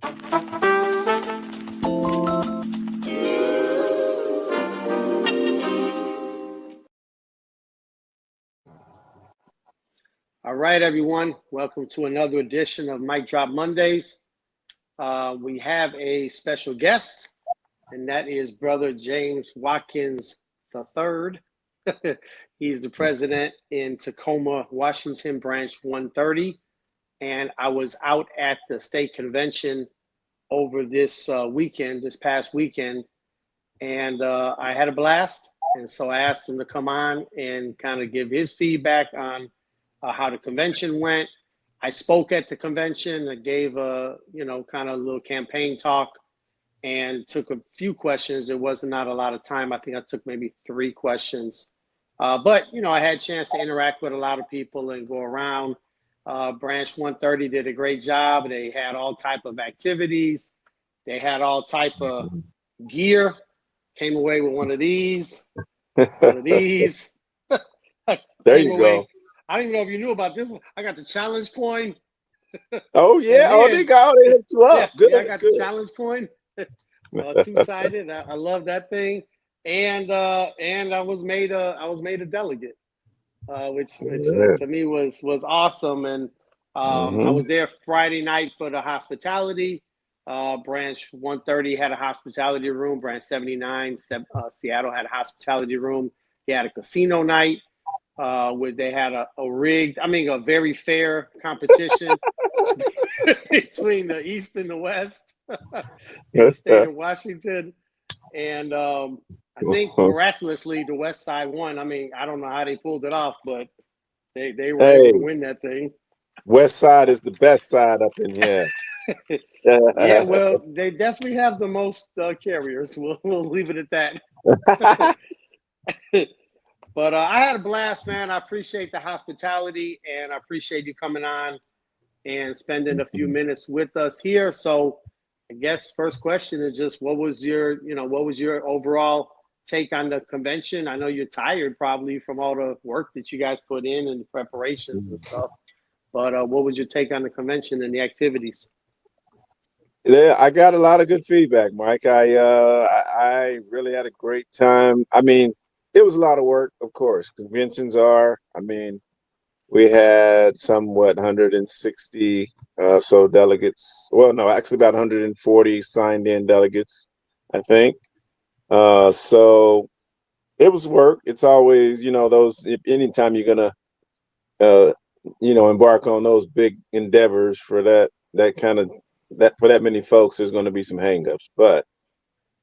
All right, everyone. Welcome to another edition of Mic Drop Mondays. We have a special guest, and that is Brother James Watkins III. He's the president in Tacoma, Washington, Branch 130. And I was out at the state convention over this past weekend, and I had a blast. And so I asked him to come on and kind of give his feedback on how the convention went. I spoke at the convention. I gave a, kind of a little campaign talk and took a few questions. There was not a lot of time. I think I took maybe 3 questions. But, I had a chance to interact with a lot of people and go around. Branch 130 did a great job. They had all type of activities. They had all type of gear. Came away with one of these, one of these. There you go. I don't even know if you knew about this one. I got the challenge coin. Oh yeah. They hooked you up. Yeah, Good. I got the challenge coin. 2-sided. I love that thing. And I was made a delegate, which to me was awesome. And I was there Friday night for the hospitality. Branch 130 had a hospitality room. Branch 79, Seattle had a hospitality room. They had a casino night. Where they had a very fair competition between the East and the West in the state of Washington. And I think miraculously the West Side won. I don't know how they pulled it off, but they were able to win that thing. West Side is the best side up in here. Yeah, well, they definitely have the most carriers. We'll leave it at that. But I had a blast, man. I appreciate the hospitality, and I appreciate you coming on and spending a few minutes with us here. So I guess first question is just what was your overall take on the convention? I know you're tired probably from all the work that you guys put in and the preparations and stuff. But what was your take on the convention and the activities? Yeah, I got a lot of good feedback, Mike. I really had a great time. It was a lot of work, of course. Conventions are. We had 160 so delegates. Well, no, actually about 140 signed in delegates, I think. So it was work. It's always, anytime you're gonna, embark on those big endeavors for that for that many folks, there's going to be some hangups. But,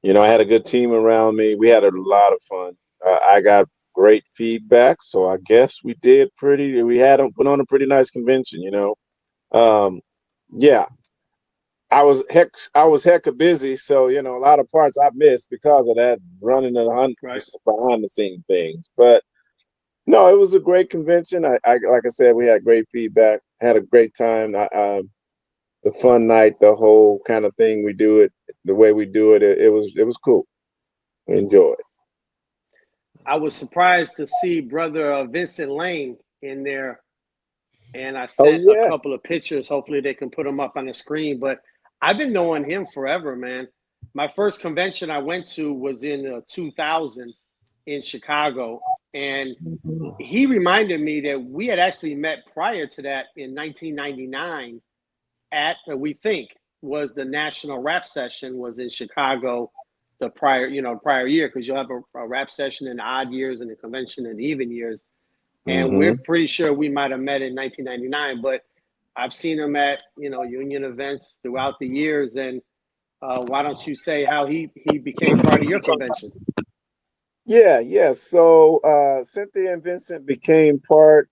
I had a good team around me. We had a lot of fun. I got great feedback, so I guess we put on a pretty nice convention, yeah. I was hecka busy, so a lot of parts I missed because of that, running behind the scene things. But no, it was a great convention. I like I said, we had great feedback, had a great time. The fun night, the whole kind of thing we do it, the way we do it, it was cool. We enjoyed it. I was surprised to see Brother Vincent Lane in there, and I sent a couple of pictures. Hopefully they can put them up on the screen, but I've been knowing him forever, man. My first convention I went to was in 2000 in Chicago, and he reminded me that we had actually met prior to that in 1999 at, we think, was the National Rap Session was in Chicago the prior year, because you'll have a rap session in the odd years and a convention in the even years. And we're pretty sure we might have met in 1999, but I've seen him at, union events throughout the years. And why don't you say how he became part of your convention? Yeah. So Cynthia and Vincent became part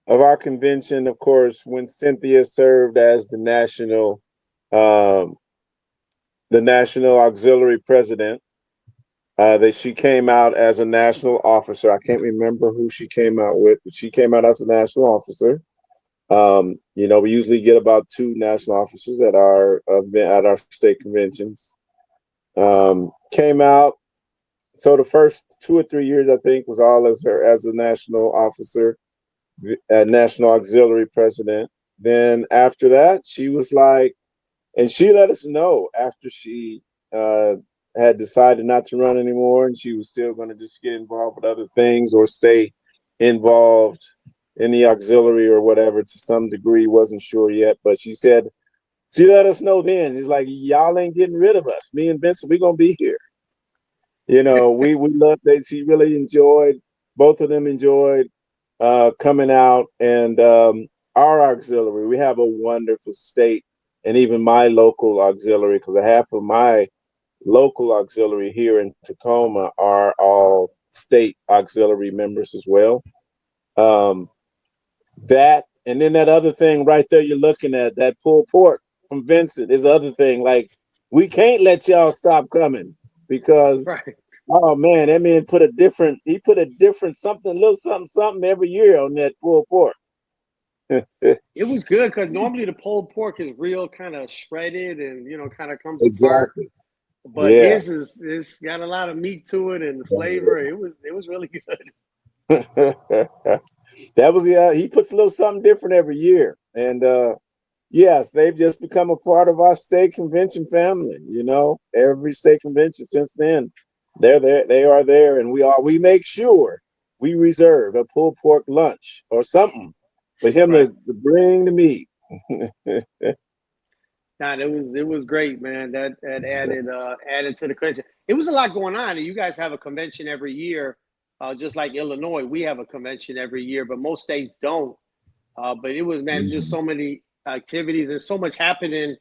of our convention, of course, when Cynthia served as the national auxiliary president. She came out as a national officer. I can't remember who she came out with, but she came out as a national officer. We usually get about 2 national officers at our state conventions. Came out. So the first 2 or 3 years, I think, was all as her as a national officer, national auxiliary president. Then after that, she was like, And she let us know after she had decided not to run anymore, and she was still going to just get involved with other things or stay involved in the auxiliary or whatever to some degree. Wasn't sure yet, but she said she let us know then. It's like, y'all ain't getting rid of us. Me and Vincent, we're gonna be here. We loved it. She really enjoyed. Both of them enjoyed coming out, and our auxiliary. We have a wonderful state, and even my local auxiliary, because half of my local auxiliary here in Tacoma are all state auxiliary members as well. Um, that and then that other thing right there you're looking at, that pulled pork from Vincent, is the other thing. Like, we can't let y'all stop coming because Right. oh man, that man he put a different something, little something, something every year on that pulled pork. It was good because normally the pulled pork is real kind of shredded and kind of comes apart. Exactly. But Yeah. his is it's got a lot of meat to it and flavor. It was really good. That was he puts a little something different every year. And yes, they've just become a part of our state convention family. Every state convention since then, they're there. They are there, and we make sure we reserve a pulled pork lunch or something for him Right. to bring the meat. God, it was great, man. That added to the convention. It was a lot going on, and you guys have a convention every year, just like Illinois. We have a convention every year, but most states don't. But it was, man, just so many activities and so much happening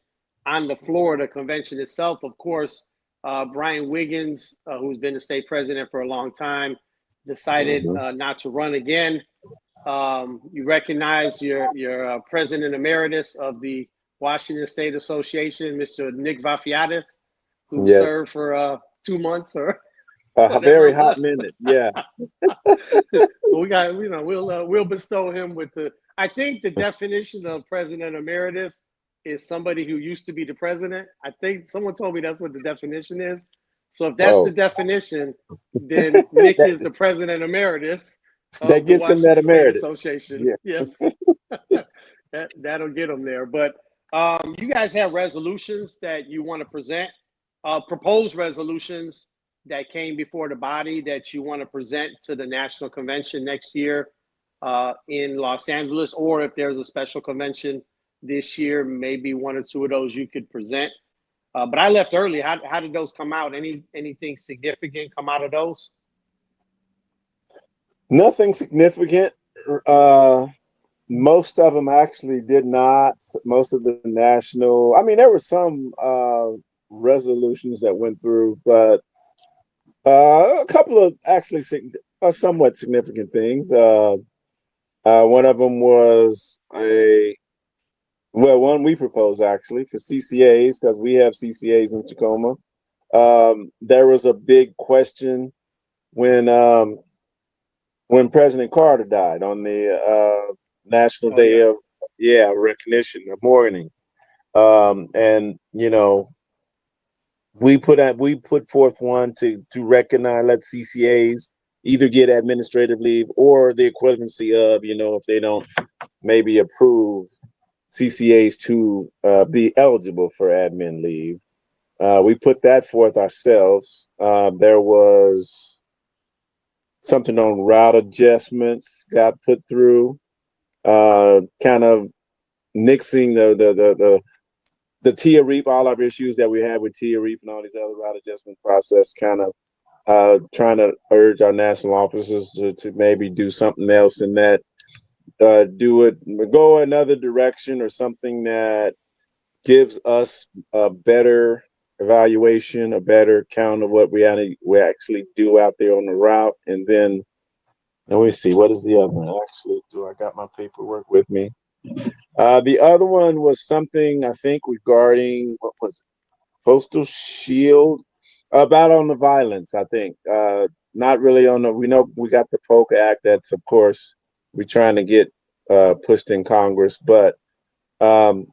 on the floor of the convention itself. Of course, Brian Wiggins, who's been the state president for a long time, decided not to run again. You recognize your president emeritus of the Washington State Association, Mr. Nick Vafiatis, who Yes, served for 2 months or a whatever very it hot was. minute. Yeah. We got, we'll bestow him with the. I think the definition of president emeritus is somebody who used to be the president. I think someone told me that's what the definition is. So if that's the Oh, definition, then Nick is that the president emeritus that of the gets him that Washington State emeritus. Association. Yeah. Yes, that'll get him there. But you guys have resolutions that you want to present, proposed resolutions that came before the body that you want to present to the national convention next year in Los Angeles, or if there's a special convention this year, maybe one or two of those you could present. But I left early. How did those come out? Anything significant come out of those? Nothing significant. Most of them actually did not. Most of the national, I mean, there were some resolutions that went through, but a couple of actually somewhat significant things. One of them was one we proposed actually for CCAs, because we have CCAs in Tacoma. There was a big question when President Carter died on the National Oh Day yeah. of recognition, of mourning. And we put forth one to recognize, let CCAs either get administrative leave or the equivalency of, if they don't maybe approve CCAs to be eligible for admin leave. We put that forth ourselves. There was something on route adjustments got put through, kind of nixing the TIA REAP, all our issues that we had with TIA REAP and all these other route adjustment process, kind of trying to urge our national officers to maybe do something else in that, go another direction or something that gives us a better evaluation, a better count of what we actually do out there on the route. And then let me see, what is the other one? Actually, do I got my paperwork with me? The other one was something I think regarding, what was it? Postal Shield, about on the violence. I think not really on the. We know we got the Polk Act. That's, of course, we're trying to get pushed in Congress, but um,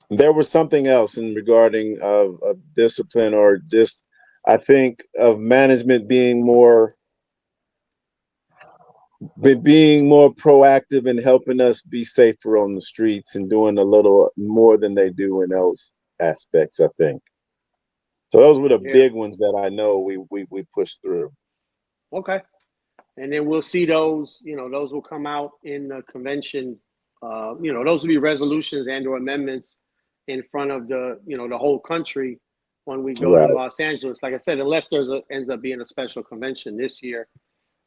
there was something else in regarding of discipline, or just, I think, of management being more being more proactive and helping us be safer on the streets and doing a little more than they do in those aspects, I think. So those were the Yeah. big ones that I know we pushed through. Okay. And then we'll see those, those will come out in the convention. Those will be resolutions and or amendments in front of the whole country when we go to Right. Los Angeles. Like I said, unless ends up being a special convention this year,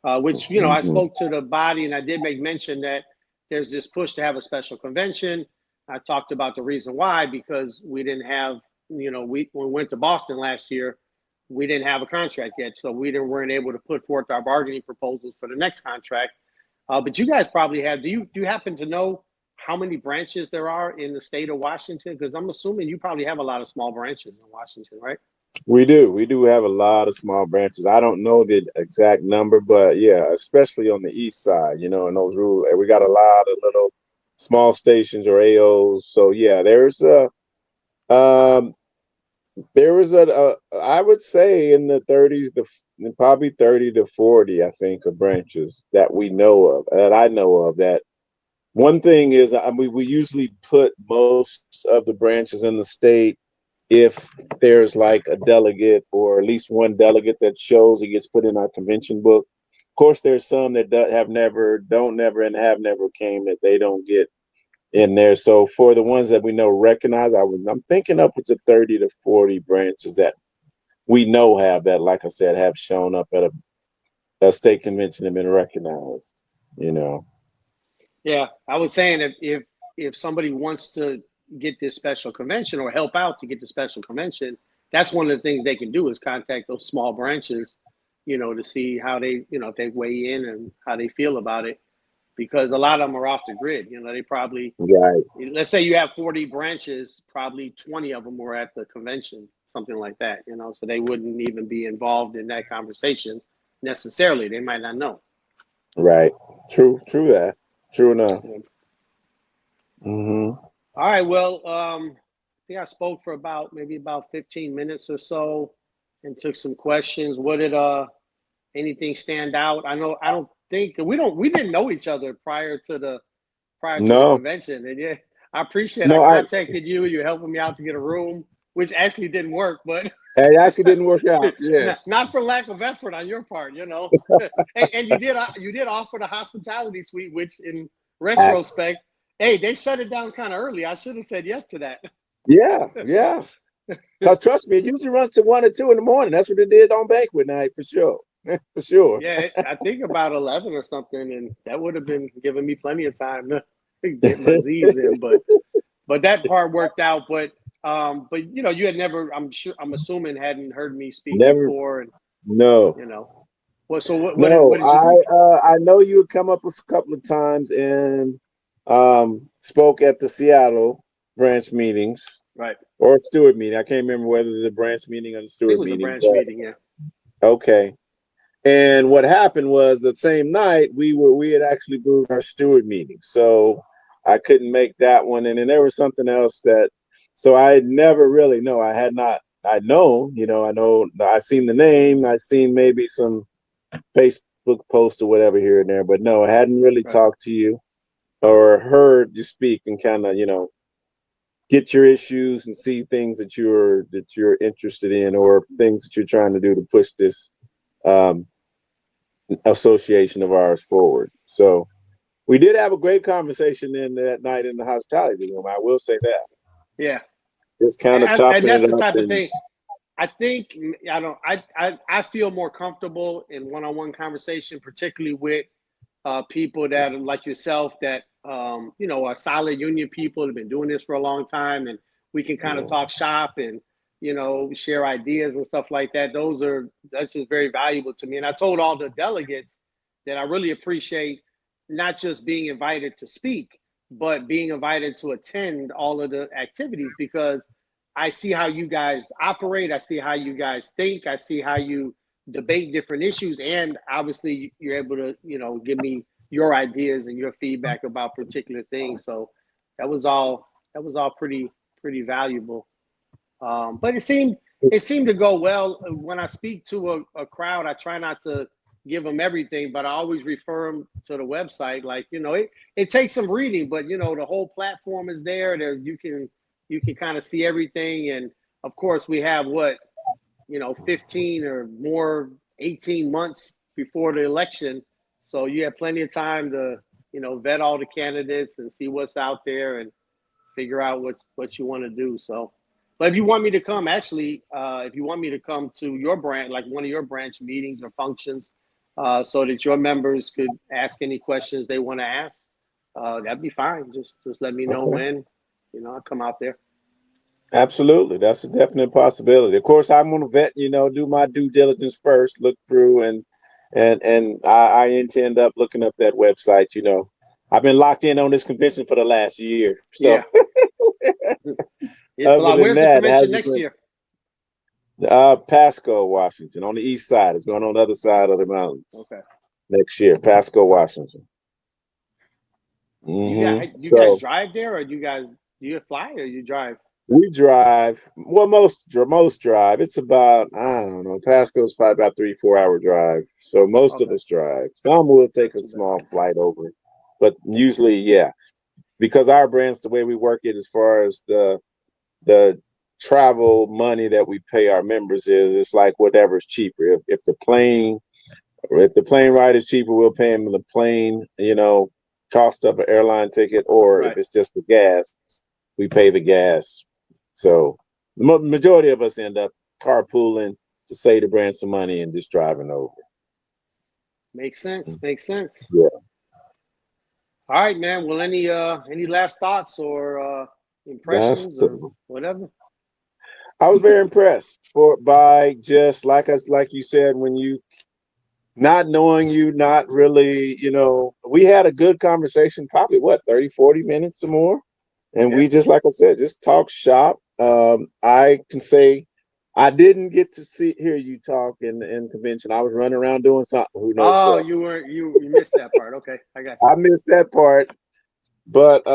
which, I Mm-hmm. spoke to the body and I did make mention that there's this push to have a special convention. I talked about the reason why, because we didn't have, when we went to Boston last year, we didn't have a contract yet. So weren't able to put forth our bargaining proposals for the next contract. But you guys probably have, do you happen to know how many branches there are in the state of Washington? Because I'm assuming you probably have a lot of small branches in Washington, right? We do have a lot of small branches. I don't know the exact number, but yeah, especially on the east side, in those rural, we got a lot of little small stations or AOs. So yeah, um, there was I would say in the 30s, probably 30 to 40, I think, of branches that we know of, that I know of. That one thing is, we usually put most of the branches in the state if there's like a delegate or at least one delegate that shows, it gets put in our convention book. Of course, there's some that don't never, and have never came that they don't get in there. So for the ones that we know recognize, I'm thinking upwards of 30 to 40 branches that we know have that, like I said, have shown up at a state convention and been recognized. Yeah, I was saying if somebody wants to get this special convention or help out to get the special convention, that's one of the things they can do is contact those small branches, to see how they, if they weigh in and how they feel about it. Because a lot of them are off the grid. They probably, Right. let's say you have 40 branches, probably 20 of them were at the convention, something like that, so they wouldn't even be involved in that conversation necessarily. They might not know. Right. True that. True enough. Yeah. Mm-hmm. All right. Well, I think I spoke for maybe about 15 minutes or so and took some questions. What did anything stand out? I don't think we didn't know each other prior to the No, convention. And yeah, I appreciate I no, contacted you. You're helping me out to get a room, which actually didn't work, but it actually didn't work out. Yeah. not for lack of effort on your part, and you did offer the hospitality suite, which in retrospect, hey, they shut it down kind of early. I should have said yes to that. Yeah. Because trust me, it usually runs to 1 or 2 in the morning. That's what it did on banquet night for sure. For sure. Yeah, I think about 11 or something, and that would have been giving me plenty of time to get my Z's in. But that part worked out. But you had never, I'm assuming, hadn't heard me speak Never. before, and No. What so what No. did you think? I know you had come up a couple of times and spoke at the Seattle branch meetings Right, or Stewart meeting. I can't remember whether it was a branch meeting or the I think it Stewart was a meeting. branch meeting. Yeah. Okay. And what happened was the same night we had actually moved our steward meeting, so I couldn't make that one. And then there was something else so I had never really I had not. I'd known, I seen the name, I seen maybe some Facebook post or whatever here and there, but no, I hadn't really Right. talked to you or heard you speak and kind of get your issues and see things that you're interested in or things that you're trying to do to push this um, association of ours forward. So we did have a great conversation in that night in the hospitality room. I will say that. Yeah. Just kind of And chopping that's it the up. type of thing. I think I feel more comfortable in one-on-one conversation, particularly with people that are like yourself that are solid union people that have been doing this for a long time, and we can kind of talk shop and share ideas and stuff like that. That's just very valuable to me. And I told all the delegates that I really appreciate not just being invited to speak, but being invited to attend all of the activities, because I see how you guys operate. I see how you guys think. I see how you debate different issues. And obviously you're able to, give me your ideas and your feedback about particular things. So that was all pretty valuable. But it seemed to go well. When I speak to a crowd, I try not to give them everything, but I always refer them to the website. Like, it takes some reading, but the whole platform is there. There you can kind of see everything. And of course we have 15 or more, 18 months before the election. So you have plenty of time to, vet all the candidates and see what's out there and figure out what you want to do. So, but if you want me to come, actually, if you want me to come to your branch, like one of your branch meetings or functions, so that your members could ask any questions they want to ask, that'd be fine. Just let me know when, I'll come out there. Absolutely. That's a definite possibility. Of course, I'm going to vet, do my due diligence first, look through, and I intend up looking up that website. I've been locked in on this convention for the last year. So yeah. It's a lot. Where's the convention next year? Pasco, Washington, on the east side. It's going on the other side of the mountains. Okay. Next year, Pasco, Washington. You guys drive there, or do you fly or you drive? We drive. Well, most drive. It's about, I don't know, Pasco's probably about 3-4 hour drive. So most of us drive. Some will take a small flight over, but usually, yeah, because our brands, the way we work it, as far as the travel money that we pay our members is, it's like whatever's cheaper. If the plane ride is cheaper, we'll pay them the plane, cost of an airline ticket, or if it's just the gas, we pay the gas. So the majority of us end up carpooling to save the brand some money and just driving over. Makes sense. Makes sense. Yeah. All right, man. Well, any last thoughts or impressions or whatever? I was very impressed by just like you said, when you not knowing you, not really, we had a good conversation, probably 30-40 minutes or more. And we just, like I said, just talk shop. I can say I didn't get to hear you talk in convention. I was running around doing something. Who knows? Oh, what. you missed that part. Okay, I got you. I missed that part. But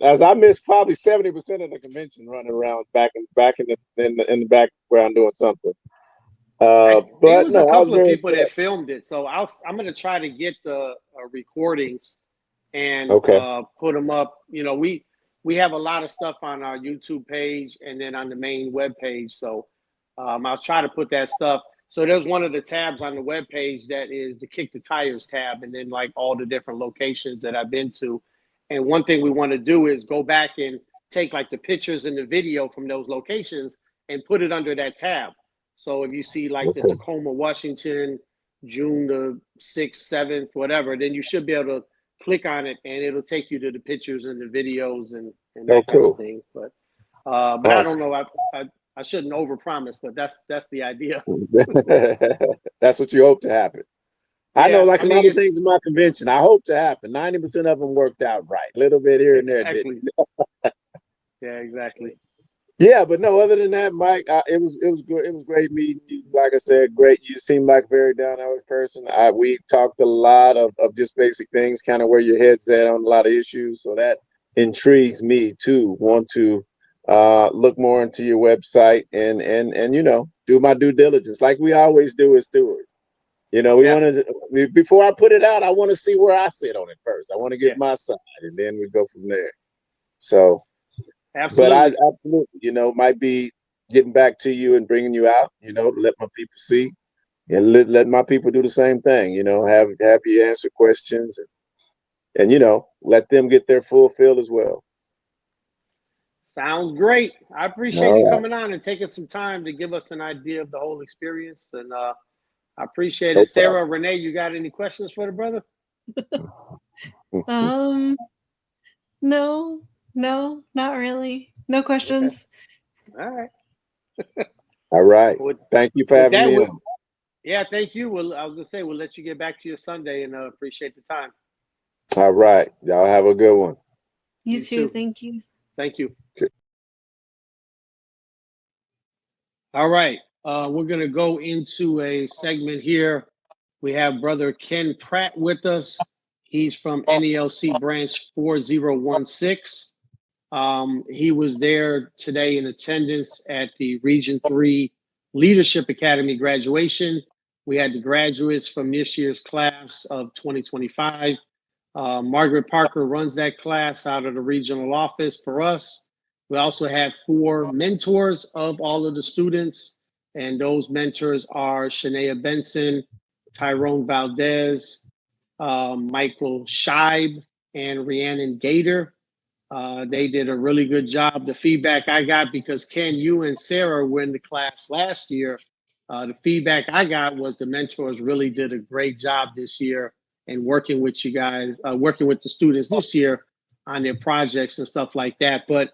as I missed probably 70% of the convention running around back in the background doing something. But there was a couple of people that filmed it, so I'm gonna try to get the recordings and put them up. We have a lot of stuff on our YouTube page and then on the main web page. So I'll try to put that stuff. So there's one of the tabs on the web page that is the Kick the Tires tab, and then like all the different locations that I've been to. And one thing we want to do is go back and take like the pictures and the video from those locations and put it under that tab. So if you see like the Tacoma, Washington, June the 6th, 7th, whatever, then you should be able to click on it and it'll take you to the pictures and the videos and that kind of thing. But awesome. I don't know. I shouldn't overpromise, but that's the idea. That's what you hope to happen. I know, like a lot of things in my convention, I hope to happen. 90% of them worked out right. A little bit here and there. Yeah, exactly. Yeah, but no, other than that, Mike, it was good. It was great meeting you. Like I said, great. You seem like a very down-to-earth person. We talked a lot of just basic things, kind of where your head's at on a lot of issues. So that intrigues me to want to look more into your website and do my due diligence like we always do as stewards. We want to, before I put it out, I want to see where I sit on it first. I want to get my side, and then we go from there. So. Absolutely. But I absolutely, might be getting back to you and bringing you out, to let my people see and let my people do the same thing, have you answer questions and let them get their full fill as well. Sounds great. I appreciate you coming on and taking some time to give us an idea of the whole experience. And I appreciate it. Sarah, Renee, you got any questions for the brother? No, not really. No questions. Okay. All right. All right. Thank you for having me on. Yeah, thank you. Well, I was going to say, we'll let you get back to your Sunday and appreciate the time. All right. Y'all have a good one. You too. Thank you. Thank you. Okay. All right. We're going to go into a segment here. We have Brother Ken Pratt with us. He's from NALC branch 4016. He was there today in attendance at the Region 3 Leadership Academy graduation. We had the graduates from this year's class of 2025. Margaret Parker runs that class out of the regional office for us. We also have 4 mentors of all of the students, and those mentors are Shania Benson, Tyrone Valdez, Michael Scheib, and Rhiannon Gator. They did a really good job. The feedback I got, because Ken, you and Sarah were in the class last year, the feedback I got was the mentors really did a great job this year and working with you guys, working with the students this year on their projects and stuff like that. But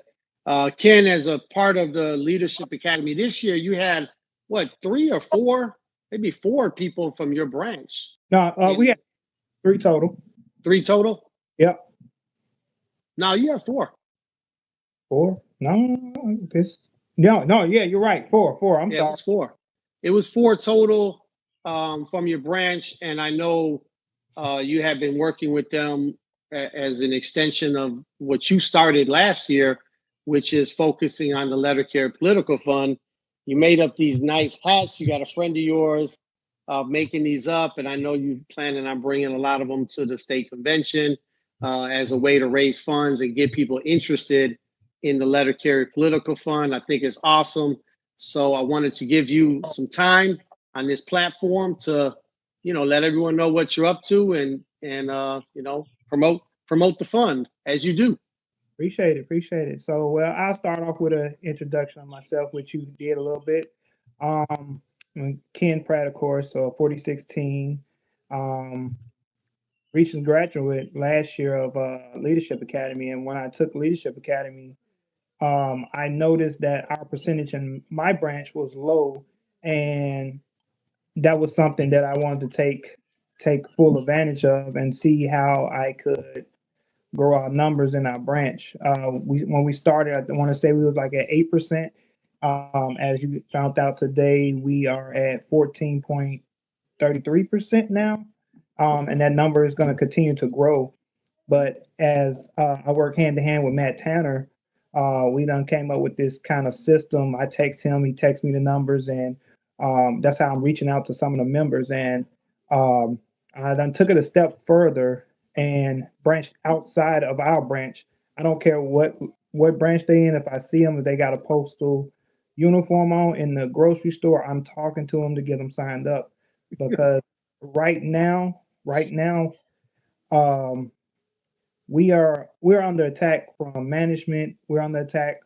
Ken, as a part of the Leadership Academy this year, you had what, 3 or 4, maybe 4 people from your branch? No, we had 3 total. 3 total? Yep. No, you have 4. 4? No, yeah, you're right. 4. I'm sorry. It was 4. It was 4 total from your branch, and I know you have been working with them as an extension of what you started last year, which is focusing on the Letter Care Political Fund. You made up these nice hats. You got a friend of yours making these up, and I know you're planning on bringing a lot of them to the state convention as a way to raise funds and get people interested in the Letter Carry Political Fund. I think it's awesome. So I wanted to give you some time on this platform to, let everyone know what you're up to and promote the fund as you do. Appreciate it. So, well, I'll start off with an introduction of myself, which you did a little bit. I'm Ken Pratt, of course, so 4016. Recent graduate last year of Leadership Academy, and when I took Leadership Academy, I noticed that our percentage in my branch was low, and that was something that I wanted to take full advantage of and see how I could grow our numbers in our branch. When we started, I want to say we was like at 8%. As you found out today, we are at 14.33% now, and that number is going to continue to grow. But as I work hand in hand with Matt Tanner, we done came up with this kind of system. I text him, he texts me the numbers, and that's how I'm reaching out to some of the members. And I done took it a step further and branched outside of our branch. I don't care what branch they in. If I see them, if they got a postal uniform on in the grocery store, I'm talking to them to get them signed up, because right now, we're under attack from management. We're under attack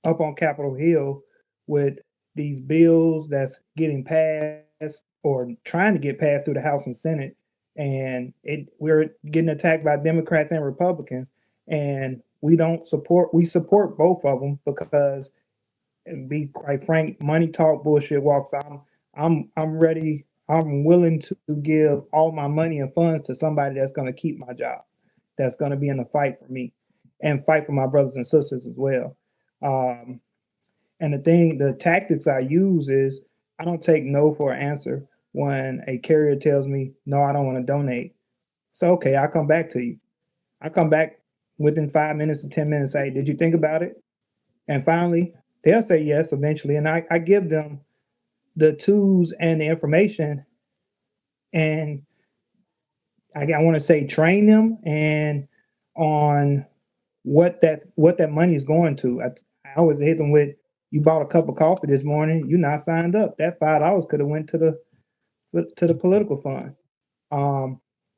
up on Capitol Hill with these bills that's getting passed or trying to get passed through the House and Senate, and we're getting attacked by Democrats and Republicans, and we support both of them because, and be quite frank, money talk, bullshit walks. I'm ready. I'm willing to give all my money and funds to somebody that's going to keep my job, that's going to be in the fight for me and fight for my brothers and sisters as well. And the tactics I use is I don't take no for an answer. When a carrier tells me, no, I don't want to donate, so okay, I'll come back to you. I come back within 5 minutes to 10 minutes, say, did you think about it? And finally, they'll say yes eventually. And I give them the tools and the information, and I want to say train them and on what that money is going to. I always hit them with, you bought a cup of coffee this morning, you're not signed up. That $5 could have went to the political fund.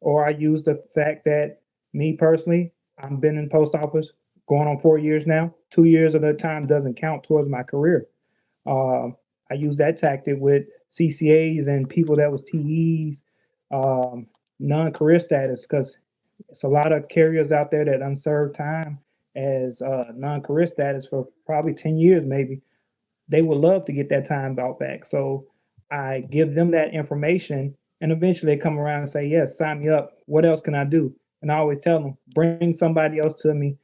Or I use the fact that me personally, I've been in the post office going on 4 years now. 2 years of that time doesn't count towards my career. I use that tactic with CCAs and people that was TEs, non-career status, because it's a lot of carriers out there that unserved time as non-career status for probably 10 years maybe. They would love to get that time bought back. So I give them that information, and eventually they come around and say, yes, sign me up. What else can I do? And I always tell them, bring somebody else to me.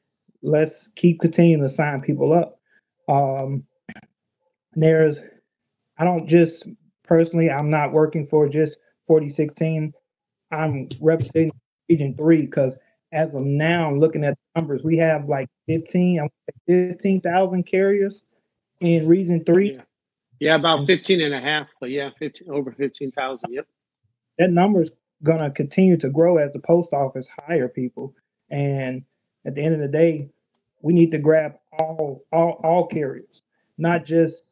Let's continuing to sign people up. I don't just personally, I'm not working for just 4016. I'm representing Region 3 because as of now, I'm looking at the numbers. We have like 15,000 carriers in Region 3. Yeah, about 15 and a half, but yeah, 15, over 15,000. Yep. That number's gonna continue to grow as the post office hire people. And at the end of the day, we need to grab all carriers, not just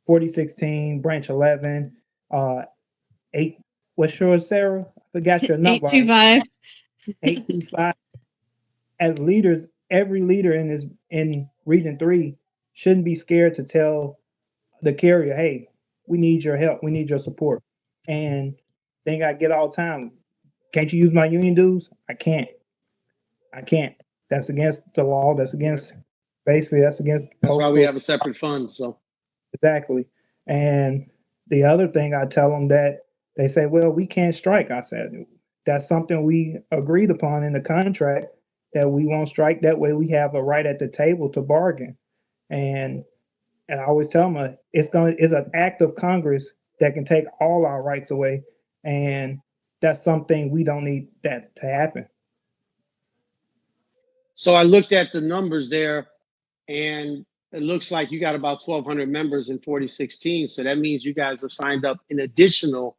4016, branch 11, 8. What's yours, Sarah? I forgot your number. 825. 825. As leaders, every leader in Region 3 shouldn't be scared to tell the carrier, hey, we need your help, we need your support. And thing I get all the time, can't you use my union dues? I can't. That's against the law. That's against that's against That's why we have a separate fund. So exactly. And the other thing I tell them, that they say, well, we can't strike. I said, that's something we agreed upon in the contract, that we won't strike. That way we have a right at the table to bargain. And I always tell them, it's an act of Congress that can take all our rights away. And that's something we don't need that to happen. So I looked at the numbers there, and it looks like you got about 1,200 members in 4016. So that means you guys have signed up an additional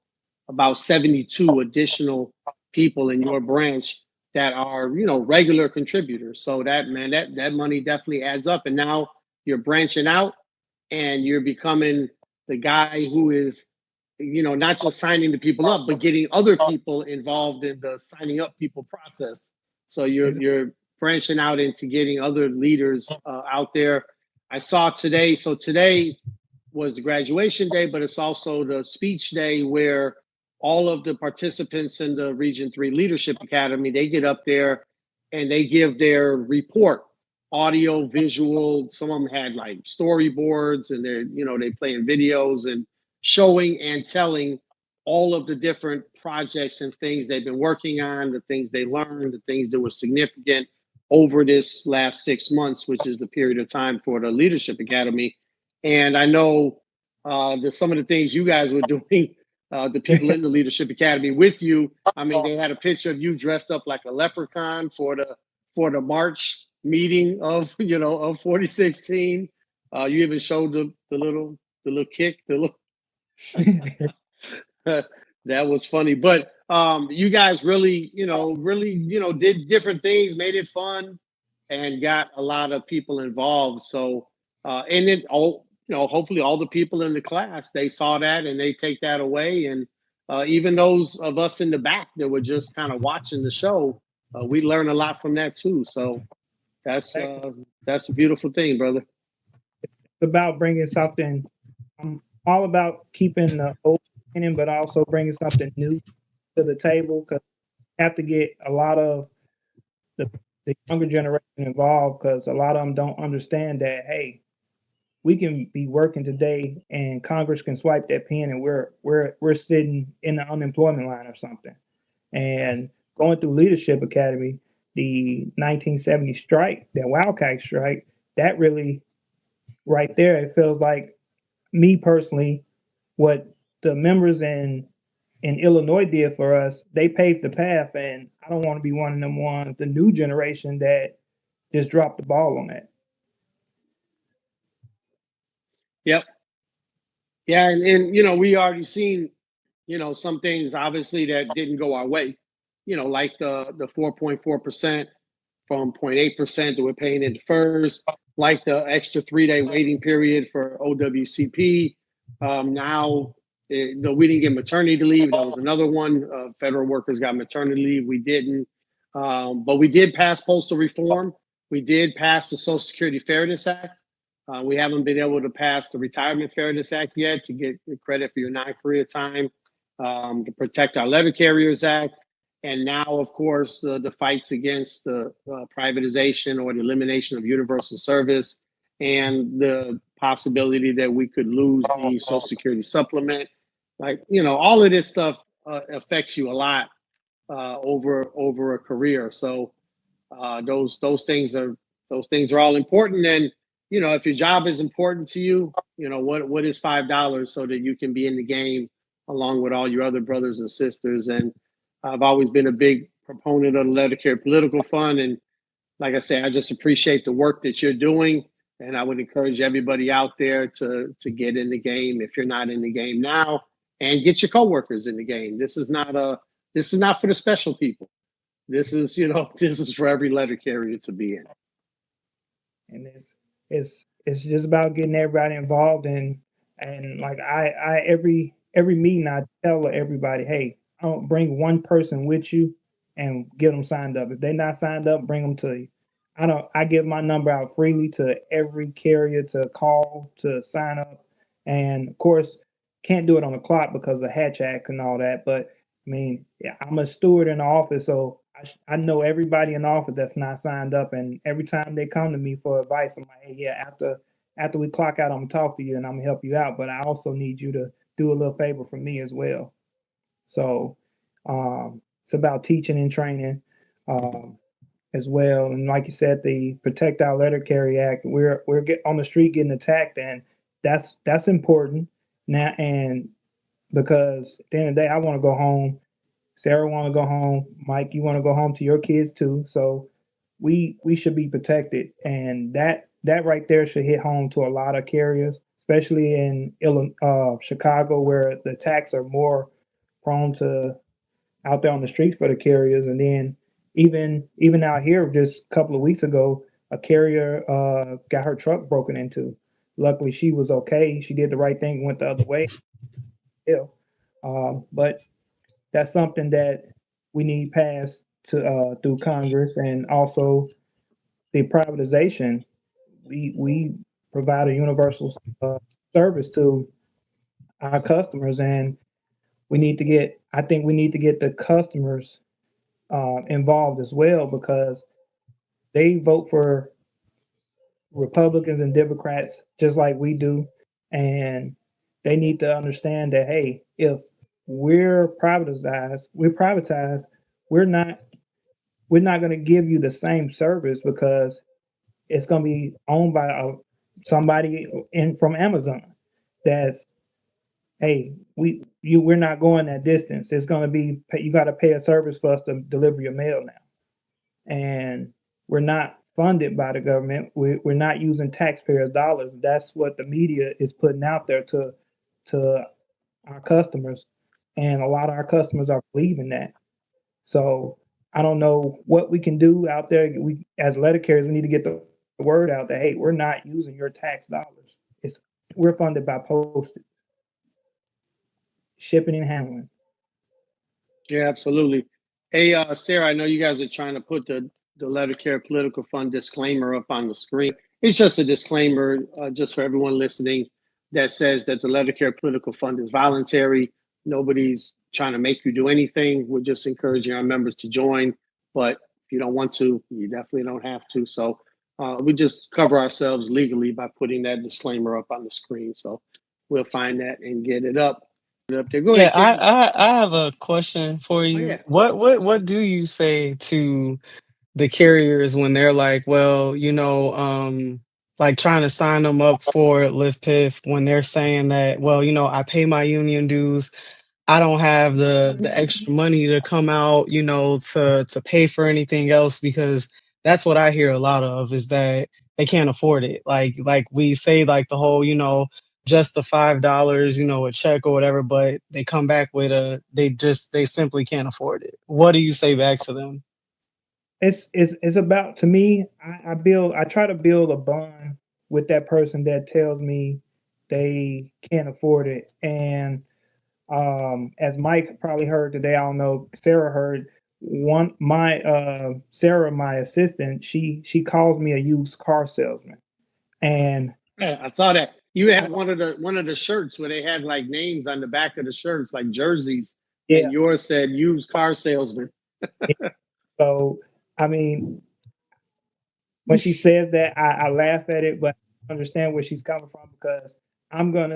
about 72 additional people in your branch that are, regular contributors. So that money definitely adds up. And now you're branching out and you're becoming the guy who is, not just signing the people up, but getting other people involved in the signing up people process. So you're branching out into getting other leaders out there. I saw today, so today was the graduation day, but it's also the speech day where all of the participants in the Region 3 Leadership Academy, they get up there and they give their report, audio, visual. Some of them had like storyboards, and they playing videos and showing and telling all of the different projects and things they've been working on, the things they learned, the things that were significant over this last 6 months, which is the period of time for the Leadership Academy. And I know that some of the things you guys were doing, the people in the Leadership Academy with you, I mean, they had a picture of you dressed up like a leprechaun for the March meeting of 4016. You even showed the little kick, that was funny. But you guys really did different things, made it fun, and got a lot of people involved. So and then hopefully all the people in the class, they saw that and they take that away. And even those of us in the back that were just kind of watching the show, we learn a lot from that too. So that's a beautiful thing, brother. It's about bringing something. I'm all about keeping the old in, but also bringing something new to the table, because you have to get a lot of the younger generation involved, because a lot of them don't understand that, hey, we can be working today and Congress can swipe that pen and we're sitting in the unemployment line or something. And going through Leadership Academy, the 1970 strike, that Wildcat strike, that really right there, it feels like, me personally, what the members in Illinois did for us, they paved the path, and I don't want to be one of them ones, the new generation, that just dropped the ball on that. Yep. Yeah, and we already seen, some things obviously that didn't go our way, like the 4.4% from 0.8% that we're paying in FERS, like the extra 3-day waiting period for OWCP. Now, we didn't get maternity leave. That was another one. Federal workers got maternity leave. We didn't. But we did pass postal reform. We did pass the Social Security Fairness Act. We haven't been able to pass the Retirement Fairness Act yet to get credit for your non-career time, to protect our Letter Carriers Act. And now, of course, the fights against the privatization or the elimination of universal service, and the possibility that we could lose the Social Security supplement. Like, all of this stuff affects you a lot over a career. So those things are all important. And if your job is important to you, what is $5 so that you can be in the game along with all your other brothers and sisters. And I've always been a big proponent of the Letter Carrier Political Fund. And like I say, I just appreciate the work that you're doing. And I would encourage everybody out there to get in the game if you're not in the game now, and get your coworkers in the game. This is not for the special people. This is, this is for every letter carrier to be in. And it's just about getting everybody involved, and like I every meeting I tell everybody, hey, I don't bring one person with you and get them signed up. If they're not signed up, bring them to you. I give my number out freely to every carrier to call to sign up, and of course can't do it on the clock because of Hatch Act and all that. But I mean, yeah, I'm a steward in the office, so I know everybody in the office that's not signed up, and every time they come to me for advice, I'm like, hey, yeah, after we clock out, I'm gonna talk to you and I'm gonna help you out, but I also need you to do a little favor for me as well. So it's about teaching and training as well. And like you said, the Protect Our Letter Carry Act, we're on the street getting attacked, and that's important now. And because at the end of the day, I want to go home. Sarah want to go home. Mike, you want to go home to your kids too. So we should be protected, and that right there should hit home to a lot of carriers, especially in Chicago, where the attacks are more prone to out there on the streets for the carriers. And then even out here, just a couple of weeks ago, a carrier got her truck broken into. Luckily, she was okay. She did the right thing, went the other way. But that's something that we need passed to through Congress, and also the privatization. We provide a universal service to our customers, and I think we need to get the customers involved as well, because they vote for Republicans and Democrats just like we do, and they need to understand that, hey, if we're privatized, we're not going to give you the same service, because it's going to be owned by somebody from Amazon. That's, hey, we're not going that distance. It's going to be, you got to pay a service for us to deliver your mail now, and we're not funded by the government. We're not using taxpayers' dollars. That's what the media is putting out there to our customers, and a lot of our customers are believing that. So I don't know what we can do out there. We, as letter carriers, we need to get the word out that, hey, we're not using your tax dollars. We're funded by postage, shipping and handling. Yeah, absolutely. Hey, Sarah, I know you guys are trying to put the Letter Care Political Fund disclaimer up on the screen. It's just a disclaimer, just for everyone listening, that says that the Letter Care Political Fund is voluntary. Nobody's trying to make you do anything. We're just encouraging our members to join. But if you don't want to, you definitely don't have to. So we just cover ourselves legally by putting that disclaimer up on the screen. So we'll find that and get it up. Go Yeah, ahead, Ken. I have a question for you. yeah. What do you say to the carriers when they're like, well, like trying to sign them up for LiftPIF, when they're saying that, well, I pay my union dues, I don't have the extra money to come out, to pay for anything else, because that's what I hear a lot of, is that they can't afford it. Like we say, like the whole, just the $5, a check or whatever, but they come back with they simply can't afford it. What do you say back to them? It's about, to me, I try to build a bond with that person that tells me they can't afford it. And as Mike probably heard today, I don't know, Sarah heard, Sarah, my assistant, she calls me a used car salesman. And Yeah, I saw that. You had one of the shirts where they had like names on the back of the shirts, like jerseys, and yours said used car salesman. So, I mean, when she says that, I laugh at it, but I understand where she's coming from, because I don't want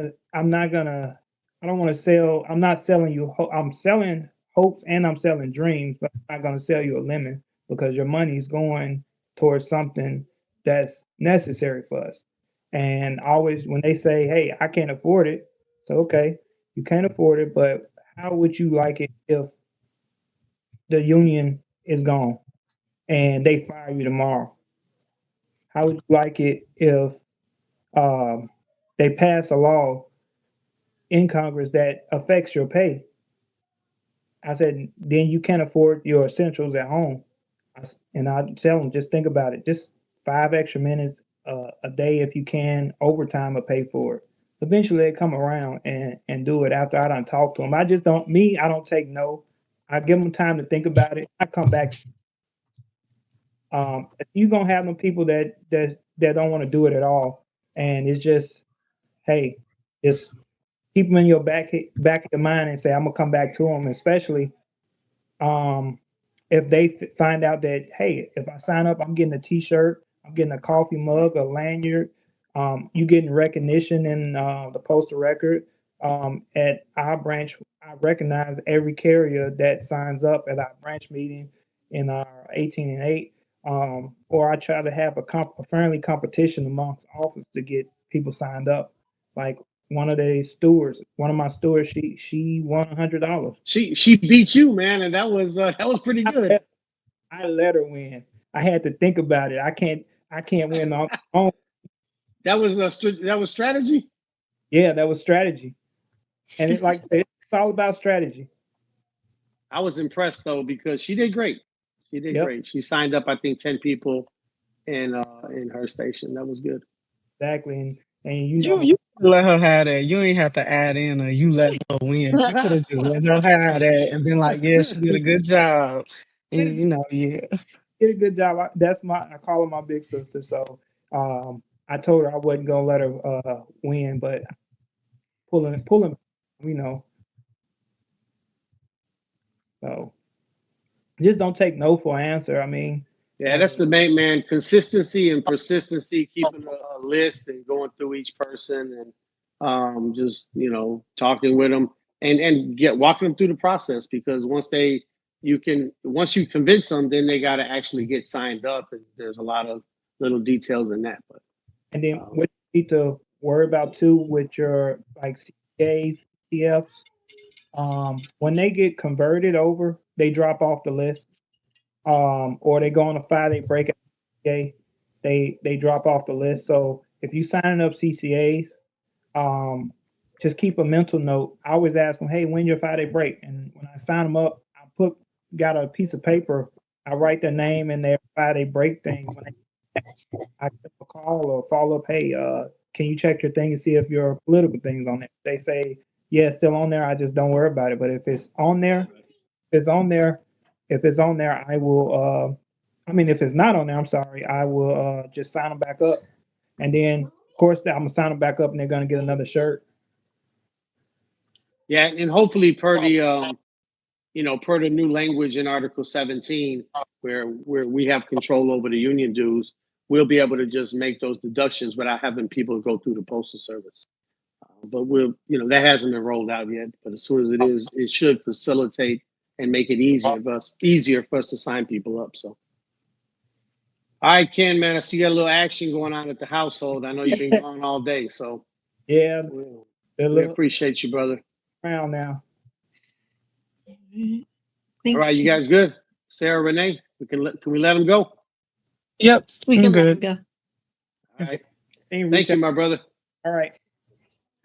to sell, I'm not selling you, I'm selling hopes and I'm selling dreams, but I'm not going to sell you a lemon, because your money's going towards something that's necessary for us. And always when they say, hey, I can't afford it, so okay, you can't afford it, but how would you like it if the union is gone and they fire you tomorrow? How would you like it if they pass a law in Congress that affects your pay. I said, then you can't afford your essentials at home. And I tell them, just think about it. Just 5 extra minutes a day, if you can, overtime will pay for it. Eventually, they come around and do it after I done talk to them. I just don't, I don't take no. I give them time to think about it. I come back. You're going to have them people that don't want to do it at all. And it's just, hey, just keep them in your back of your mind and say, I'm going to come back to them, especially if they find out that, hey, if I sign up, I'm getting a T-shirt, I'm getting a coffee mug, a lanyard, you getting recognition in the postal record. At our branch, I recognize every carrier that signs up at our branch meeting in our 18 and 8. Or I try to have a friendly competition amongst office to get people signed up. Like one of my stewards, she won $100. She beat you, man, and that was pretty good. I let her win. I had to think about it. I can't win on my own. That was strategy. Yeah, that was strategy, and it's all about strategy. I was impressed though because she did great. She did great. She signed up, I think, 10 people in her station. That was good. Exactly, and You let her have that. You ain't have to add in or you let her win. You could have just let her have that and been like, yeah, she did a good job. And, yeah. Did a good job. I call her my big sister. So I told her I wasn't gonna let her win, but pulling, So just don't take no for an answer. I mean, yeah, that's the main man. Consistency and persistency, keeping a list and going through each person and just talking with them and walking them through the process, because once you convince them, then they got to actually get signed up, and there's a lot of little details in that. But and then what you need to worry about too with your like CAs, CFs, when they get converted over, they drop off the list, or they go on a 5-day break. They drop off the list. So if you signing up CCAs, just keep a mental note. I always ask them, hey, when your 5-day break? And when I sign them up, got a piece of paper. I write their name and their 5-day break thing. When I give a call or follow up, hey, can you check your thing and see if your political thing's on there? They say, yeah, it's still on there. I just don't worry about it. But if it's on there, I will. If it's not on there, I'm sorry. I will just sign them back up, and then of course I'm gonna sign them back up, and they're gonna get another shirt. Yeah, and hopefully per the new language in Article 17, where we have control over the union dues, we'll be able to just make those deductions without having people go through the postal service. But that hasn't been rolled out yet. But as soon as it is, it should facilitate and make it easier for us to sign people up. So, all right, Ken, man, I see you got a little action going on at the household. I know you've been gone all day, so yeah, we appreciate you, brother. Around now. Thanks, all right, you guys good? Sarah, Renee, can we let them go? Yep, we can good. let them go. All right. Thank you, my brother. All right.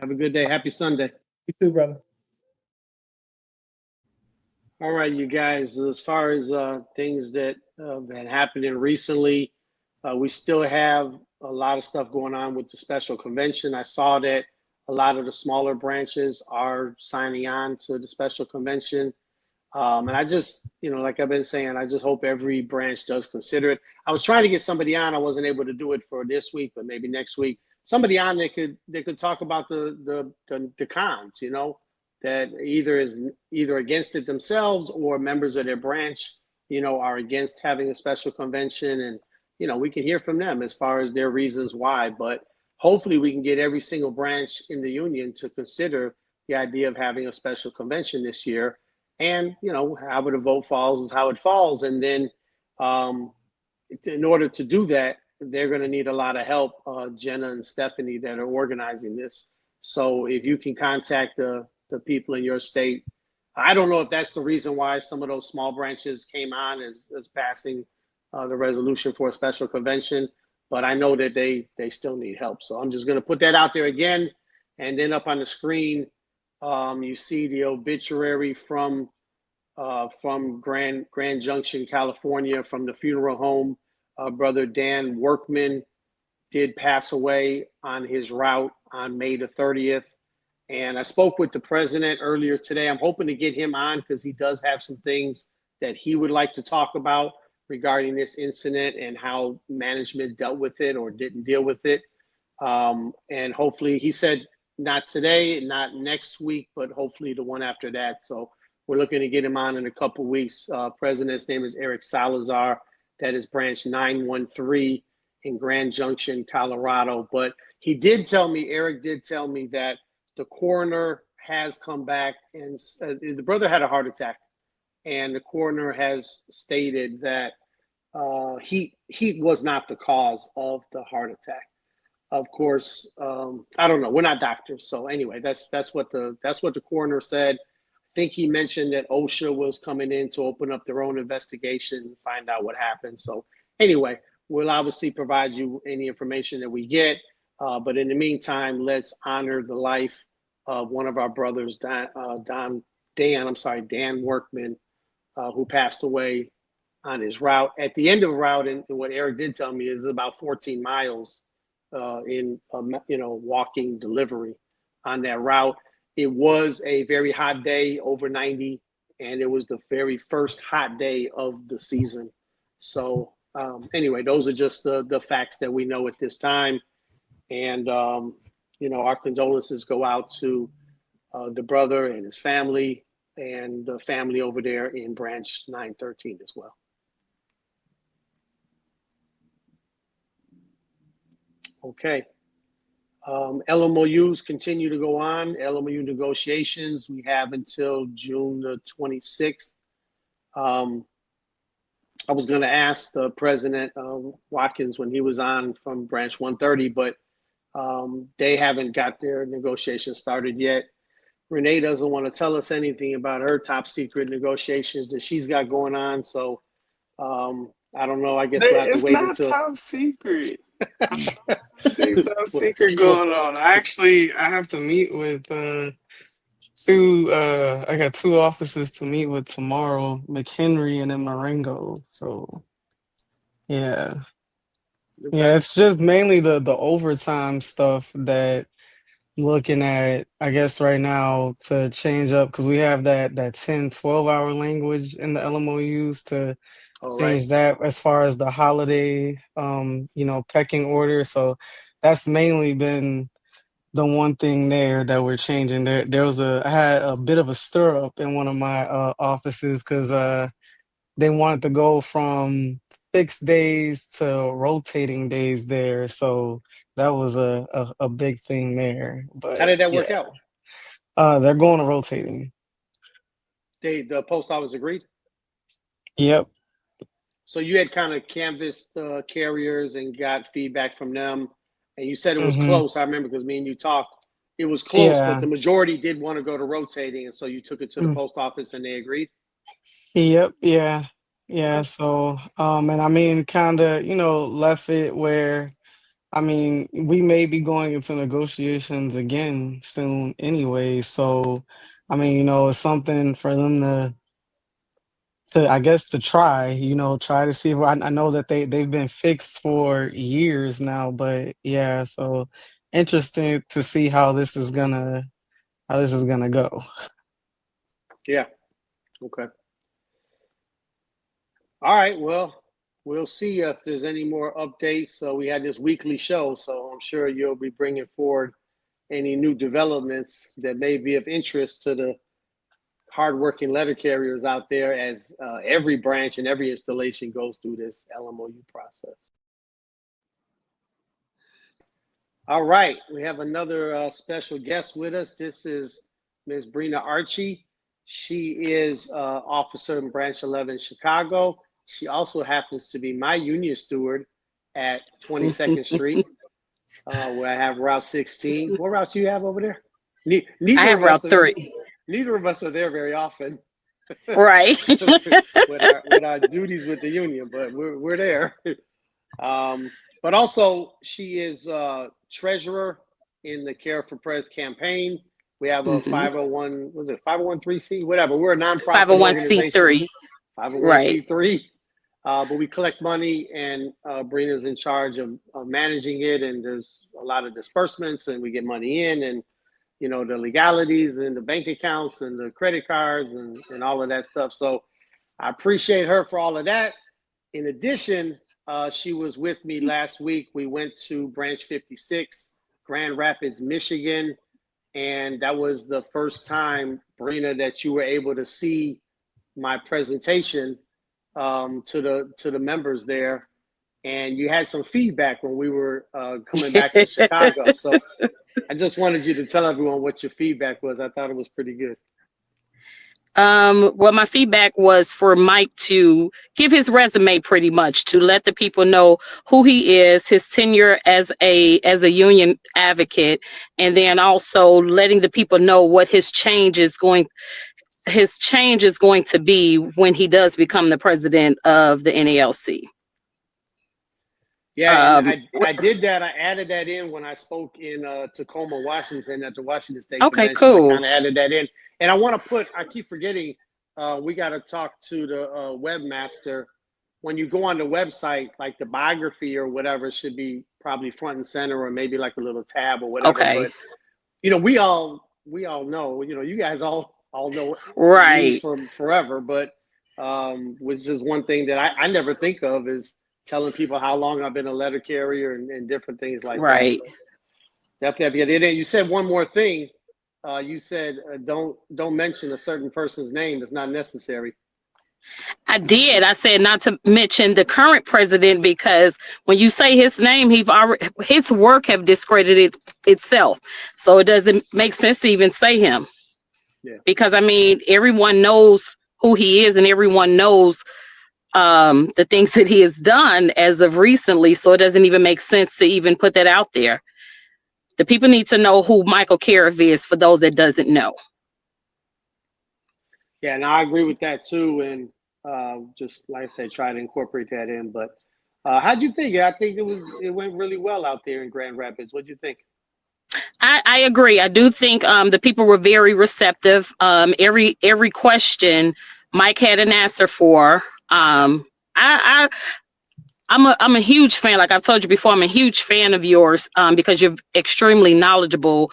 Have a good day. Happy Sunday. You too, brother. All right, you guys, as far as things that have been happening recently, we still have a lot of stuff going on with the special convention. I saw that a lot of the smaller branches are signing on to the special convention. And I just, like I've been saying, I just hope every branch does consider it. I was trying to get somebody on. I wasn't able to do it for this week, but maybe next week. Somebody on that could talk about the cons, that either against it themselves or members of their branch, are against having a special convention. And, we can hear from them as far as their reasons why. But hopefully we can get every single branch in the union to consider the idea of having a special convention this year. And, however the vote falls is how it falls. And then in order to do that, they're going to need a lot of help, Jenna and Stephanie, that are organizing this. So if you can contact the people in your state, I don't know if that's the reason why some of those small branches came on as passing the resolution for a special convention. but I know that they still need help. So I'm just going to put that out there again. And then up on the screen, you see the obituary from Grand Junction, California, from the funeral home. Brother Dan Workman did pass away on his route on May the 30th. And I spoke with the president earlier today. I'm hoping to get him on because he does have some things that he would like to talk about regarding this incident and how management dealt with it or didn't deal with it. And hopefully, he said not today, not next week, but hopefully the one after that. So we're looking to get him on in a couple of weeks. President's name is Eric Salazar. That is branch 913 in Grand Junction, Colorado. But he did tell me, Eric did tell me that the coroner has come back and the brother had a heart attack. And the coroner has stated that heat was not the cause of the heart attack. Of course, I don't know. We're not doctors, so anyway, that's what the coroner said. I think he mentioned that OSHA was coming in to open up their own investigation and find out what happened. So anyway, we'll obviously provide you any information that we get. But in the meantime, let's honor the life of one of our brothers, Dan Workman, who passed away on his route. At the end of the route, and what Eric did tell me is about 14 miles in walking delivery on that route. It was a very hot day, over 90, and it was the very first hot day of the season. So anyway, those are just the facts that we know at this time. And our condolences go out to the brother and his family and the family over there in branch 913 as well. Okay. LMOUs continue to go on. LMOU negotiations, we have until June the 26th. I was going to ask the president, Watkins, when he was on from branch 130, but they haven't got their negotiations started yet. Renee doesn't want to tell us anything about her top secret negotiations that she's got going on. So I don't know. I guess we'll have to wait until. It's not top secret. There's top secret going on. I have to meet with two. I got two offices to meet with tomorrow, McHenry and then Marengo. So yeah. Okay. Yeah, it's just mainly the overtime stuff that I'm looking at, I guess, right now to change up because we have that 10, 12-hour language in the LMOUs to change that as far as the holiday, pecking order. So that's mainly been the one thing there that we're changing. I had a bit of a stir up in one of my offices because they wanted to go from fixed days to rotating days there. So that was a big thing there. But how did that work out? They're going to rotating. The post office agreed? Yep. So you had kind of canvassed carriers and got feedback from them, and you said it was close. I remember because me and you talked. It was close, but the majority did want to go to rotating, and so you took it to the post office and they agreed? Yep. Yeah. Yeah. So, and I mean, kind of, left it where, I mean, we may be going into negotiations again soon anyway. So, I mean, it's something for them to I guess to try to see if I know that they've been fixed for years now, but yeah, so interesting to see how this is gonna go. Yeah. Okay. All right. Well, we'll see if there's any more updates. So we had this weekly show, so I'm sure you'll be bringing forward any new developments that may be of interest to the hardworking letter carriers out there as every branch and every installation goes through this LMOU process. All right, we have another special guest with us. This is Ms. Brina Archie. She is officer in Branch 11 Chicago. She also happens to be my union steward at 22nd Street, where I have Route 16. What route do you have over there? I have Route 3. Neither of us are there very often. Right. with our duties with the union, but we're there. But also she is treasurer in the Caref4Prez campaign. We have a 501, was it 501c, whatever. We're a nonprofit organization. 501c3. 501c3. But we collect money, and Brina's in charge of managing it. And there's a lot of disbursements, and we get money in, and you know, the legalities and the bank accounts and the credit cards and all of that stuff. So I appreciate her for all of that. In addition, she was with me last week. We went to Branch 56, Grand Rapids, Michigan. And that was the first time, Brina, that you were able to see my presentation to the members there. And you had some feedback when we were coming back to Chicago. So I just wanted you to tell everyone what your feedback was. I thought it was pretty good. Well, my feedback was for Mike to give his resume, pretty much to let the people know who he is, his tenure as a union advocate, and then also letting the people know what his change is going to be when he does become the president of the NALC. Yeah, I did that. I added that in when I spoke in Tacoma, Washington at the Washington State Okay, Convention. cool. I kind of added that in. And I want to I keep forgetting, we got to talk to the webmaster. When you go on the website, like the biography or whatever should be probably front and center, or maybe like a little tab or whatever. Okay. But, you know, we all know, you know, you guys all know Right from forever. But which is one thing that I never think of is telling people how long I've been a letter carrier and different things like right that. Definitely. And then you said one more thing. You said don't mention a certain person's name. It's not necessary. I did. I said not to mention the current president, because when you say his name, his work have discredited itself. So it doesn't make sense to even say him. Yeah. Because I mean, everyone knows who he is, and everyone knows the things that he has done as of recently. So it doesn't even make sense to even put that out there. The people need to know who Michael Caref is, for those that doesn't know. Yeah, and I agree with that too. And just like I said, try to incorporate that in. But how'd you think? I think it went really well out there in Grand Rapids. What'd you think? I agree. I do think the people were very receptive. Every question Mike had an answer for. I'm a huge fan. Like I've told you before, I'm a huge fan of yours because you're extremely knowledgeable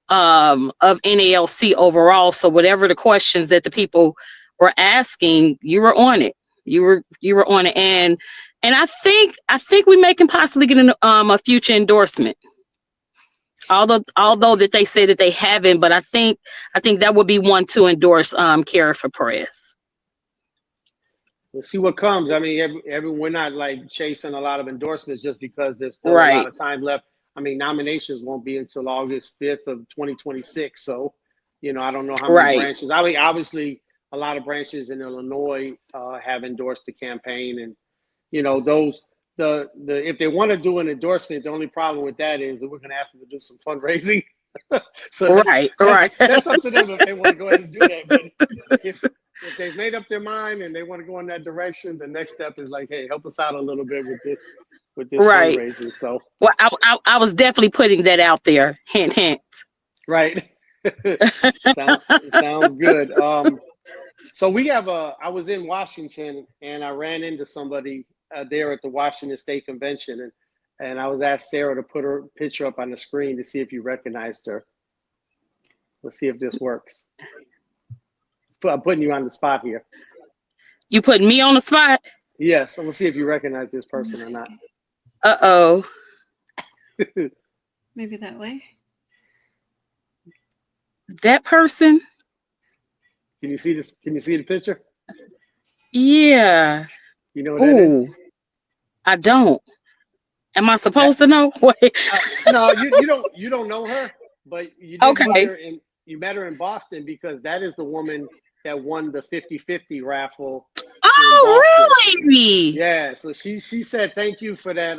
of NALC overall. So whatever the questions that the people were asking, you were on it. You were on it, and I think we may can possibly get a future endorsement. Although that they say that they haven't, but I think that would be one to endorse Caref4Prez. We'll see what comes. I mean, we're not like chasing a lot of endorsements just because there's still a lot of time left. I mean, nominations won't be until August 5th of 2026. So, you know, I don't know how many branches. I mean, obviously, a lot of branches in Illinois have endorsed the campaign, and you know, if they want to do an endorsement, the only problem with that is that we're going to ask them to do some fundraising. So that's up to them if they want to go ahead and do that. But if they've made up their mind and they want to go in that direction, the next step is like, hey, help us out a little bit with this fundraising. So, well, I was definitely putting that out there. Hint, hint. Right. Sounds good. So we have I was in Washington and I ran into somebody there at the Washington State Convention, and I was asked Sarah to put her picture up on the screen to see if you recognized her. Let's see if this works. I'm putting you on the spot here. You putting me on the spot? Yes. So we'll see if you recognize this person or not. Uh-oh. Maybe that way. That person? Can you see this? Can you see the picture? Yeah. You know what that is? I don't. Am I supposed to know? Wait. No, you don't know her, but you did you met her in Boston because that is the woman that won the 50-50 raffle. Oh, really? Yeah. So she said thank you for that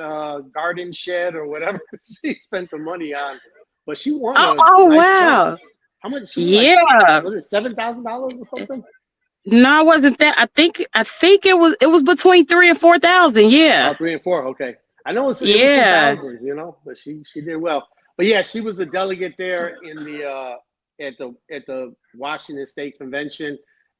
garden shed or whatever she spent the money on, but she won. Oh, nice wow. chunk. How much? Yeah. Was it $7,000 or something? No, it wasn't that. I think it was between 3 and 4,000. Oh, Yeah. 3 and 4. Okay. I know it was some Yeah. thousands, but she did well. But yeah, she was a delegate there in the at the Washington State Convention.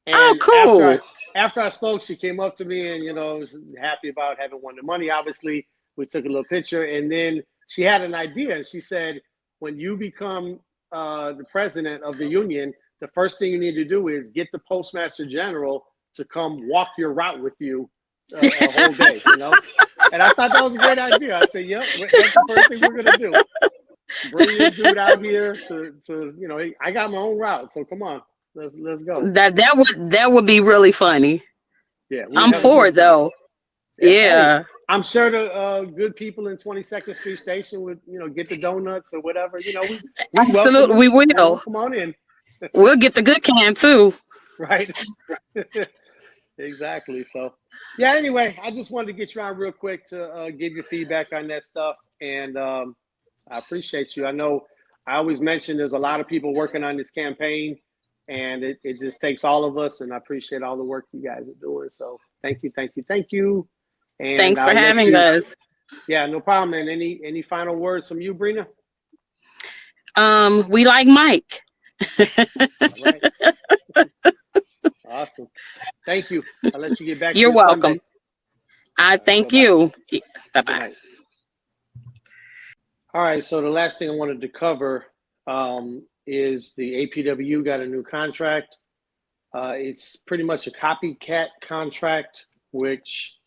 Oh, And cool. after I spoke, she came up to me and was happy about having won the money. Obviously, we took a little picture, and then she had an idea, and she said, "When you become the president of the union, the first thing you need to do is get the Postmaster General to come walk your route with you a whole day." And I thought that was a great idea. I said, "Yep, that's the first thing we're gonna do. Bring this dude out here to I got my own route, so come on, let's go." That would be really funny. Yeah, we I'm have a for good it time. though. Hey, Yeah. I'm sure the good people in 22nd Street Station would get the donuts or whatever. We welcome Absolutely, them. we will. Come on in. We'll get the good can too. Right. Exactly. So, yeah. Anyway, I just wanted to get you on real quick to give you feedback on that stuff, and I appreciate you. I know I always mention there's a lot of people working on this campaign, and it just takes all of us, and I appreciate all the work you guys are doing. So, thank you, thank you, thank you. And Thanks for I'll let having you. us. Yeah, no problem. And any final words from you, Brina? We like Mike. All right. Awesome. Thank you. I'll let you get back to You're your welcome. Sunday. I thank Bye-bye. you. Good Bye-bye. night. All right. So the last thing I wanted to cover is the APW got a new contract. It's pretty much a copycat contract, which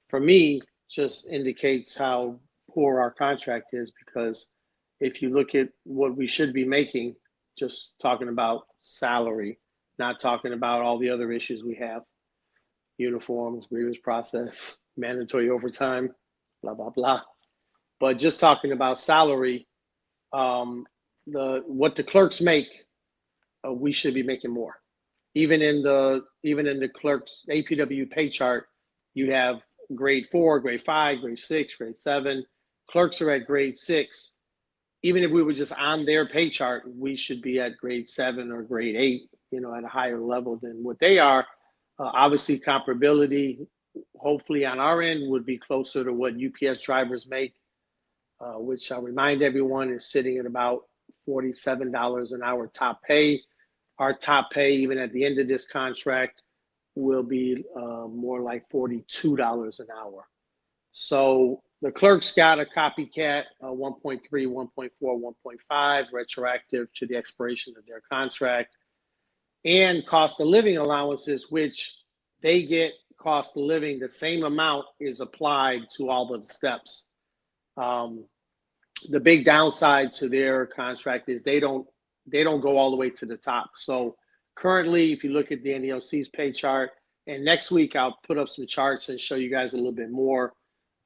for me just indicates how poor our contract is, because if you look at what we should be making, just talking about salary, not talking about all the other issues we have, uniforms, grievance process, mandatory overtime, blah, blah, blah. But just talking about salary, what the clerks make, we should be making more. Even in the clerks APW pay chart, you have grade 4, grade 5, grade 6, grade 7. Clerks are at grade 6. Even if we were just on their pay chart, we should be at grade 7 or grade 8, at a higher level than what they are. Obviously, comparability, hopefully on our end, would be closer to what UPS drivers make, which I'll remind everyone is sitting at about $47 an hour top pay. Our top pay, even at the end of this contract, will be more like $42 an hour. So the clerks got a copycat, 1.3, 1.4, 1.5, retroactive to the expiration of their contract, and cost of living allowances, which they get cost of living, the same amount is applied to all of the steps. The big downside to their contract is they don't go all the way to the top. So currently, if you look at the NALC's pay chart, and next week I'll put up some charts and show you guys a little bit more.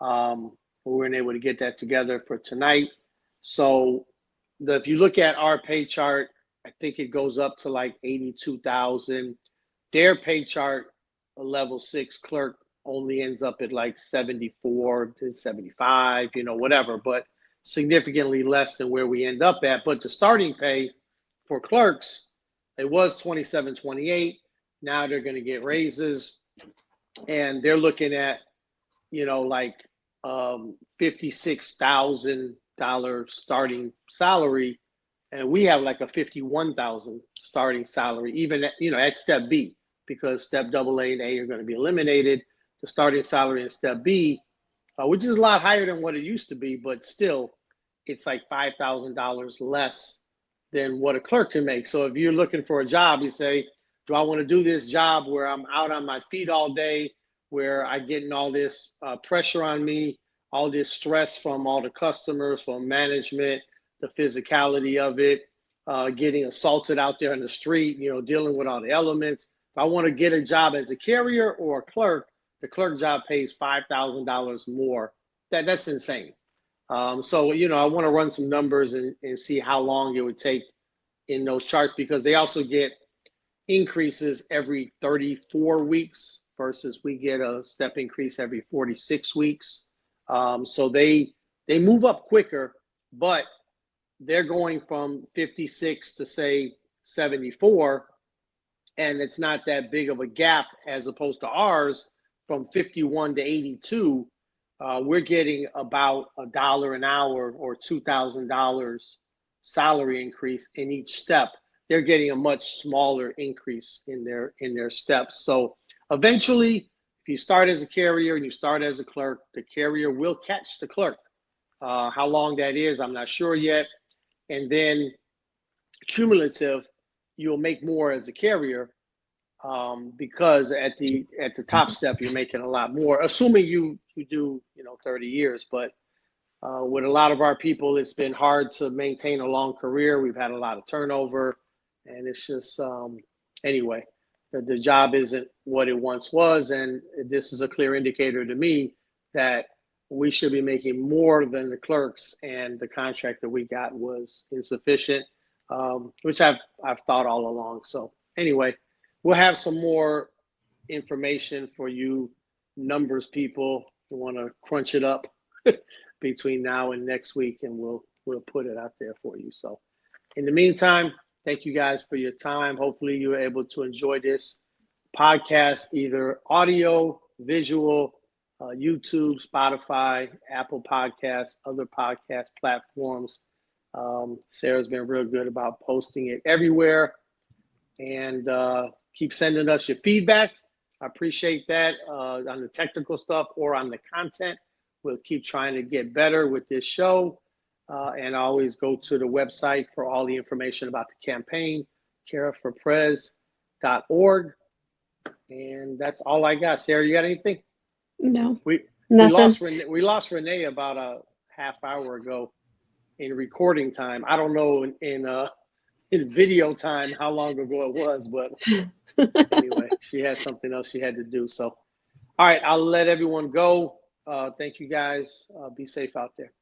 We weren't able to get that together for tonight. So if you look at our pay chart, I think it goes up to like 82,000. Their pay chart, a level 6 clerk, only ends up at like 74 to 75, whatever, but significantly less than where we end up at. But the starting pay for clerks, it was $27.28. Now they're going to get raises, and they're looking at, like $56,000 starting salary, and we have like a $51,000 starting salary, even at step B, because step AA and A are going to be eliminated. The starting salary in step B, which is a lot higher than what it used to be, but still, it's like $5,000 less than what a clerk can make. So if you're looking for a job, you say, do I want to do this job where I'm out on my feet all day, where I'm getting all this pressure on me, all this stress from all the customers, from management, the physicality of it, getting assaulted out there in the street, dealing with all the elements. If I want to get a job as a carrier or a clerk, the clerk job pays $5,000 more. That's insane. So, I want to run some numbers and see how long it would take in those charts, because they also get increases every 34 weeks versus we get a step increase every 46 weeks. So they move up quicker, but they're going from 56 to say 74, and it's not that big of a gap as opposed to ours from 51 to 82. We're getting about $1 an hour or $2,000 salary increase in each step. They're getting a much smaller increase in their steps. So eventually, if you start as a carrier and you start as a clerk, the carrier will catch the clerk. How long that is, I'm not sure yet. And then cumulative, you'll make more as a carrier because at the top step you're making a lot more, assuming you do 30 years. But with a lot of our people, it's been hard to maintain a long career. We've had a lot of turnover, and it's just anyway, the job isn't what it once was, and this is a clear indicator to me that we should be making more than the clerks, and the contract that we got was insufficient, which I've thought all along. So anyway, we'll have some more information for you numbers people who want to crunch it up between now and next week, and we'll put it out there for you. So in the meantime, thank you guys for your time. Hopefully you were able to enjoy this podcast, either audio, visual, YouTube, Spotify, Apple Podcasts, other podcast platforms. Sarah's been real good about posting it everywhere. And keep sending us your feedback. I appreciate that on the technical stuff or on the content. We'll keep trying to get better with this show. And always go to the website for all the information about the campaign, Caref4Prez.org. And that's all I got. Sarah, you got anything? No. We Nothing. lost Renee about a half hour ago in recording time. I don't know in video time how long ago it was, but anyway, she had something else she had to do. So, all right, I'll let everyone go. Thank you guys. Be safe out there.